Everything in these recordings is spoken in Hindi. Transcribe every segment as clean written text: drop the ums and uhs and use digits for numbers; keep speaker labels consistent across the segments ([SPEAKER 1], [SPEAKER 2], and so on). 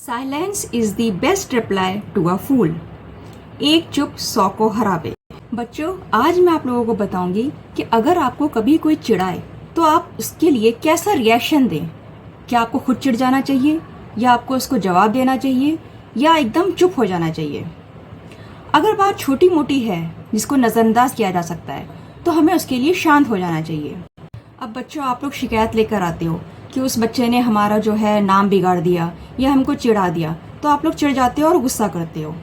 [SPEAKER 1] Silence is the best reply to a fool. एक चुप 100 को हरावे। बच्चों, आज मैं आप लोगों को बताऊंगी कि अगर आपको कभी कोई चिढ़ाए तो आप उसके लिए कैसा रिएक्शन दें। क्या आपको खुद चिढ़ जाना चाहिए, या आपको उसको जवाब देना चाहिए, या एकदम चुप हो जाना चाहिए। अगर बात छोटी मोटी है जिसको नज़रअंदाज किया जा सकता है तो हमें उसके लिए शांत हो जाना चाहिए। अब बच्चों, आप लोग शिकायत लेकर आते हो कि उस बच्चे ने हमारा जो है नाम बिगाड़ दिया या हमको चिढ़ा दिया, तो आप लोग चिढ़ जाते हो और गुस्सा करते हो।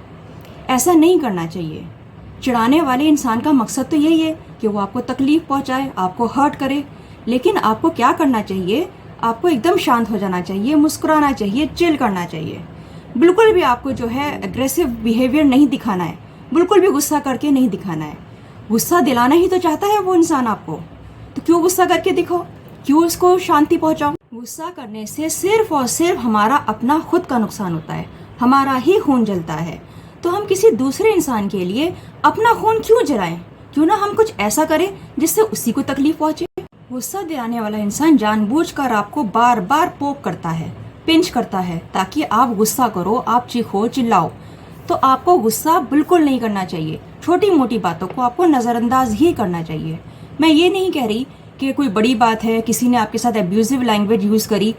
[SPEAKER 1] ऐसा नहीं करना चाहिए। चिढ़ाने वाले इंसान का मकसद तो यही है कि वो आपको तकलीफ पहुंचाए, आपको हर्ट करे। लेकिन आपको क्या करना चाहिए, आपको एकदम शांत हो जाना चाहिए, मुस्कुराना चाहिए, चिल करना चाहिए। बिल्कुल भी आपको जो है एग्रेसिव बिहेवियर नहीं दिखाना है, बिल्कुल भी गुस्सा करके नहीं दिखाना है। गुस्सा दिलाना ही तो चाहता है वो इंसान आपको, तो क्यों गुस्सा करके दिखाओ, क्यों उसको शांति पहुंचाओ। गुस्सा करने से सिर्फ और सिर्फ हमारा अपना खुद का नुकसान होता है, हमारा ही खून जलता है। तो हम किसी दूसरे इंसान के लिए अपना खून क्यों जलाएं? क्यों ना हम कुछ ऐसा करें जिससे उसी को तकलीफ पहुंचे। गुस्सा दिलाने वाला इंसान जानबूझकर आपको बार बार पोक करता है, पिंच करता है, ताकि आप गुस्सा करो, आप चीखो, चिल्लाओ। तो आपको गुस्सा बिल्कुल नहीं करना चाहिए। छोटी मोटी बातों को आपको नज़रअंदाज ही करना चाहिए। मैं ये नहीं कह रही कि कोई बड़ी बात है, किसी ने आपके साथ एब्यूजिव लैंग्वेज यूज़ करी,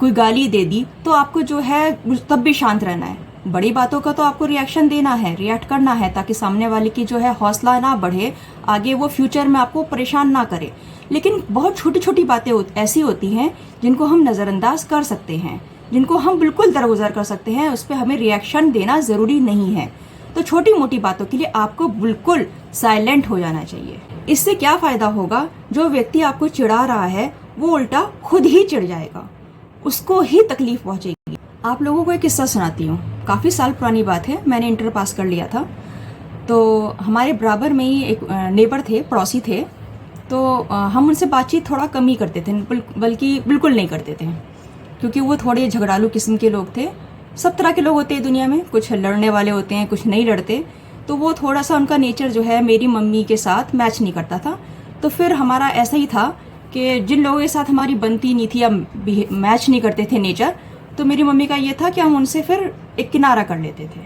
[SPEAKER 1] कोई गाली दे दी, तो आपको जो है तब भी शांत रहना है। बड़ी बातों का तो आपको रिएक्शन देना है, रिएक्ट करना है, ताकि सामने वाले की जो है हौसला ना बढ़े, आगे वो फ्यूचर में आपको परेशान ना करे। लेकिन बहुत छोटी छोटी बातें ऐसी होती हैं जिनको हम नज़रअंदाज कर सकते हैं, जिनको हम बिल्कुल दरगुजर कर सकते हैं, उस पर हमें रिएक्शन देना ज़रूरी नहीं है। तो छोटी मोटी बातों के लिए आपको बिल्कुल साइलेंट हो जाना चाहिए। इससे क्या फ़ायदा होगा, जो व्यक्ति आपको चिढ़ा रहा है वो उल्टा खुद ही चिढ़ जाएगा, उसको ही तकलीफ पहुंचेगी। आप लोगों को एक किस्सा सुनाती हूँ। काफ़ी साल पुरानी बात है, मैंने इंटर पास कर लिया था। तो हमारे बराबर में ही एक नेबर थे, पड़ोसी थे। तो हम उनसे बातचीत थोड़ा कम ही करते थे, बल्कि बिल्कुल नहीं करते थे, क्योंकि वो थोड़े झगड़ालू किस्म के लोग थे। सब तरह के लोग होते हैं दुनिया में, कुछ लड़ने वाले होते हैं, कुछ नहीं लड़ते। तो वो थोड़ा सा उनका नेचर जो है मेरी मम्मी के साथ मैच नहीं करता था। तो फिर हमारा ऐसा ही था कि जिन लोगों के साथ हमारी बनती नहीं थी या मैच नहीं करते थे नेचर, तो मेरी मम्मी का ये था कि हम उनसे फिर एक किनारा कर लेते थे।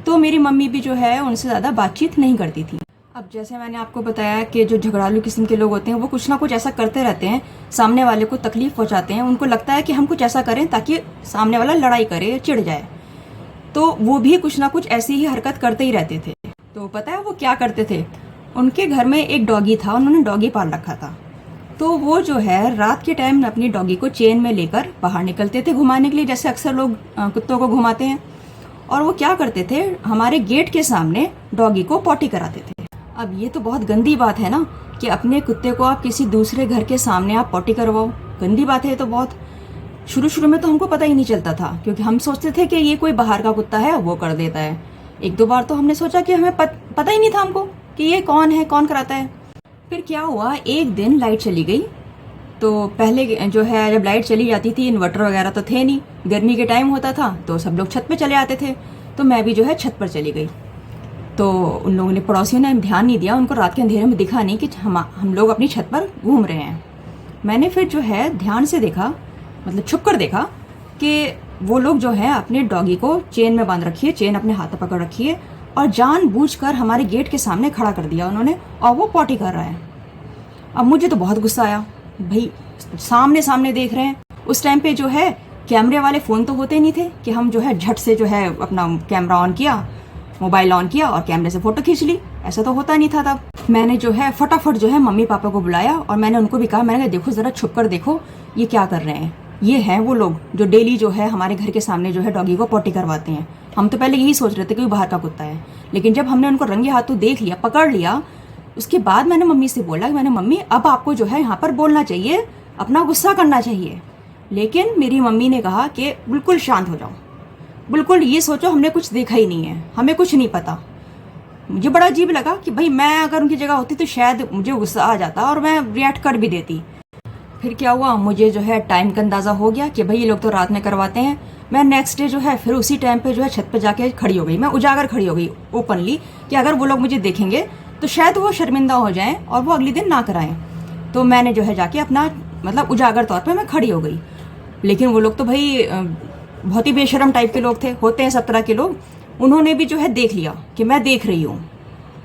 [SPEAKER 1] तो मेरी मम्मी भी जो है उनसे ज़्यादा बातचीत नहीं करती थी। अब जैसे मैंने आपको बताया कि जो झगड़ालू किस्म के लोग होते हैं वो कुछ ना कुछ ऐसा करते रहते हैं, सामने वाले को तकलीफ पहुंचाते हैं। उनको लगता है कि हम कुछ ऐसा करें ताकि सामने वाला लड़ाई करे, चिढ़ जाए। तो वो भी कुछ ना कुछ ऐसी ही हरकत करते ही रहते थे। तो पता है वो क्या करते थे, उनके घर में एक डॉगी था, उन्होंने डॉगी पाल रखा था। तो वो जो है रात के टाइम अपनी डॉगी को चेन में लेकर बाहर निकलते थे घुमाने के लिए, जैसे अक्सर लोग कुत्तों को घुमाते हैं। और वो क्या करते थे, हमारे गेट के सामने डॉगी को पॉटी कराते थे। अब ये तो बहुत गंदी बात है ना, कि अपने कुत्ते को आप किसी दूसरे घर के सामने आप पॉटी करवाओ। गंदी बात है ये तो बहुत। शुरू में तो हमको पता ही नहीं चलता था, क्योंकि हम सोचते थे कि ये कोई बाहर का कुत्ता है, वो कर देता है। एक दो बार तो हमने सोचा कि हमें पता ही नहीं था हमको कि ये कौन है, कौन कराता है। फिर क्या हुआ, एक दिन लाइट चली गई। तो पहले जो है जब लाइट चली जाती थी, इन्वर्टर वगैरह तो थे नहीं, गर्मी के टाइम होता था, तो सब लोग छत पे चले आते थे। तो मैं भी जो है छत पर चली गई। तो उन लोगों ने, पड़ोसियों ने ध्यान नहीं दिया, उनको रात के अंधेरे में दिखा नहीं कि हम लोग अपनी छत पर घूम रहे हैं। मैंने फिर जो है ध्यान से देखा, मतलब छुप कर देखा, कि वो लोग जो है अपने डॉगी को चेन में बांध रखी है, चेन अपने हाथ में पकड़ रखी है, और जानबूझकर हमारे गेट के सामने खड़ा कर दिया उन्होंने, और वो पॉटी कर रहा है। अब मुझे तो बहुत गुस्सा आया, भाई सामने सामने देख रहे हैं। उस टाइम पे जो है कैमरे वाले फ़ोन तो होते नहीं थे कि हम जो है झट से जो है अपना कैमरा ऑन किया, मोबाइल ऑन किया और कैमरे से फ़ोटो खींच ली। ऐसा तो होता नहीं था तब। मैंने जो है फटाफट जो है मम्मी पापा को बुलाया, और मैंने उनको भी कहा, मैंने कहा देखो ज़रा छुप कर देखो ये क्या कर रहे हैं। ये हैं वो लोग जो डेली जो है हमारे घर के सामने जो है डॉगी को पॉटी करवाते हैं। हम तो पहले यही सोच रहे थे कि बाहर का कुत्ता है, लेकिन जब हमने उनको रंगे हाथों देख लिया, पकड़ लिया, उसके बाद मैंने मम्मी से बोला कि मैंने मम्मी अब आपको जो है यहाँ पर बोलना चाहिए, अपना गुस्सा करना चाहिए। लेकिन मेरी मम्मी ने कहा कि बिल्कुल शांत हो जाओ, बिल्कुल ये सोचो हमने कुछ देखा ही नहीं है, हमें कुछ नहीं पता। मुझे बड़ा अजीब लगा कि भाई मैं अगर उनकी जगह होती तो शायद मुझे गुस्सा आ जाता और मैं रिएक्ट कर भी देती। फिर क्या हुआ, मुझे जो है टाइम का अंदाज़ा हो गया कि भाई ये लोग तो रात में करवाते हैं। मैं नेक्स्ट डे जो है फिर उसी टाइम पे जो है छत पे जाके खड़ी हो गई, मैं उजागर खड़ी हो गई ओपनली, कि अगर वो लोग मुझे देखेंगे तो शायद वो शर्मिंदा हो जाएं और वो अगले दिन ना कराएं। तो मैंने जो है जाके अपना मतलब उजागर तौर पे मैं खड़ी हो गई। लेकिन वो लोग तो भाई बहुत ही बेशरम टाइप के लोग थे, होते हैं सब तरह के लोग। उन्होंने भी जो है देख लिया कि मैं देख रही हूँ,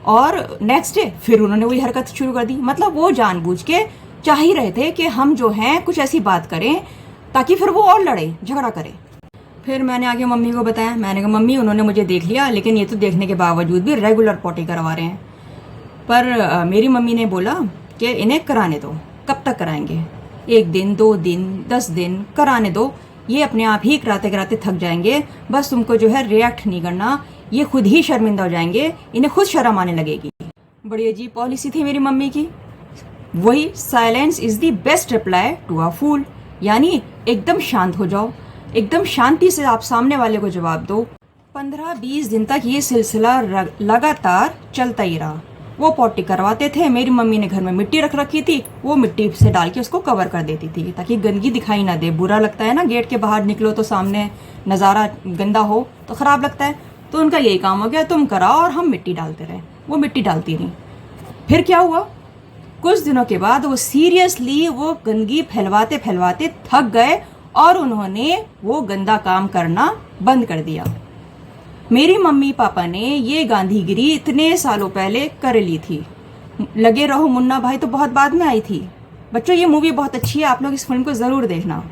[SPEAKER 1] और नेक्स्ट डे फिर उन्होंने वही हरकत शुरू कर दी। मतलब वो जानबूझ के चाह ही रहे थे कि हम जो हैं कुछ ऐसी बात करें ताकि फिर वो और लड़े झगड़ा करे। फिर मैंने आगे मम्मी को बताया, मैंने कहा मम्मी उन्होंने मुझे देख लिया, लेकिन ये तो देखने के बावजूद भी रेगुलर पॉटी करवा रहे हैं। पर मेरी मम्मी ने बोला कि इन्हें कराने दो, कब तक कराएंगे, 1 दिन 2 दिन 10 दिन कराने दो, ये अपने आप ही कराते कराते थक जाएंगे, बस तुमको जो है रिएक्ट नहीं करना, ये खुद ही शर्मिंदा हो जाएंगे, इन्हें खुद शर्म आने लगेगी। बड़ी अजीब पॉलिसी थी मेरी मम्मी की। वही silence is the best reply to a fool, यानी एकदम शांत हो जाओ, एकदम शांति से आप सामने वाले को जवाब दो। 15-20 दिन तक ये सिलसिला लगातार चलता ही रहा। वो पॉटी करवाते थे, मेरी मम्मी ने घर में मिट्टी रख रखी थी, वो मिट्टी से डाल के उसको कवर कर देती थी ताकि गंदगी दिखाई ना दे। बुरा लगता है ना, गेट के बाहर निकलो तो सामने नज़ारा गंदा हो तो ख़राब लगता है। तो उनका यही काम हो गया, तुम कराओ और हम मिट्टी डालते रहे। वो मिट्टी डालती रही। फिर क्या हुआ, कुछ दिनों के बाद वो सीरियसली वो गंदगी फैलवाते फैलवाते थक गए और उन्होंने वो गंदा काम करना बंद कर दिया। मेरी मम्मी पापा ने ये गांधीगिरी इतने सालों पहले कर ली थी। लगे रहो मुन्ना भाई तो बहुत बाद में आई थी। बच्चों ये मूवी बहुत अच्छी है, आप लोग इस फिल्म को ज़रूर देखना।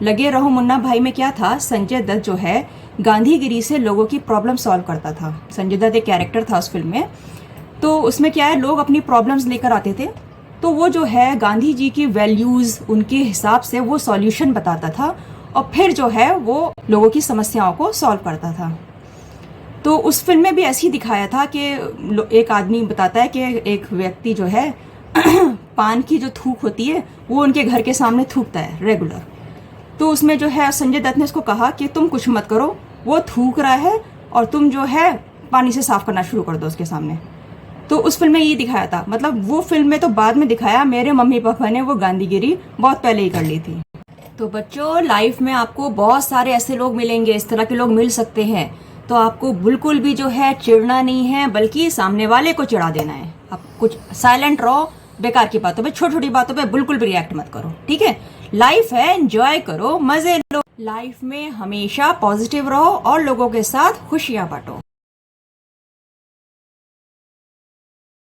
[SPEAKER 1] लगे रहो मुन्ना भाई में क्या था, संजय दत्त जो है गांधीगिरी से लोगों की प्रॉब्लम सॉल्व करता था। संजय दत्त एक कैरेक्टर था उस फिल्म में। तो उसमें क्या है, लोग अपनी प्रॉब्लम्स लेकर आते थे, तो वो जो है गांधी जी की वैल्यूज़ उनके हिसाब से वो सॉल्यूशन बताता था और फिर जो है वो लोगों की समस्याओं को सॉल्व करता था। तो उस फिल्म में भी ऐसे ही दिखाया था कि एक आदमी बताता है कि एक व्यक्ति जो है पान की जो थूक होती है वो उनके घर के सामने थूकता है रेगुलर। तो उसमें जो है संजय दत्त ने उसको कहा कि तुम कुछ मत करो, वो थूक रहा है और तुम जो है पानी से साफ करना शुरू कर दो उसके सामने। तो उस फिल्म में ये दिखाया था। मतलब वो फिल्म में तो बाद में दिखाया, मेरे मम्मी पापा ने वो गांधीगिरी बहुत पहले ही कर ली थी। तो बच्चों लाइफ में आपको बहुत सारे ऐसे लोग मिलेंगे, इस तरह के लोग मिल सकते हैं। तो आपको बिल्कुल भी जो है चिढ़ना नहीं है, बल्कि सामने वाले को चिढ़ा देना है। आप कुछ साइलेंट रहो, बेकार की बातों पे, छोटी छोटी बातों पे बिल्कुल भी रिएक्ट मत करो, ठीक है। लाइफ है, एंजॉय करो, मजे लो। लाइफ में हमेशा पॉजिटिव रहो और लोगों के साथ खुशियां बांटो।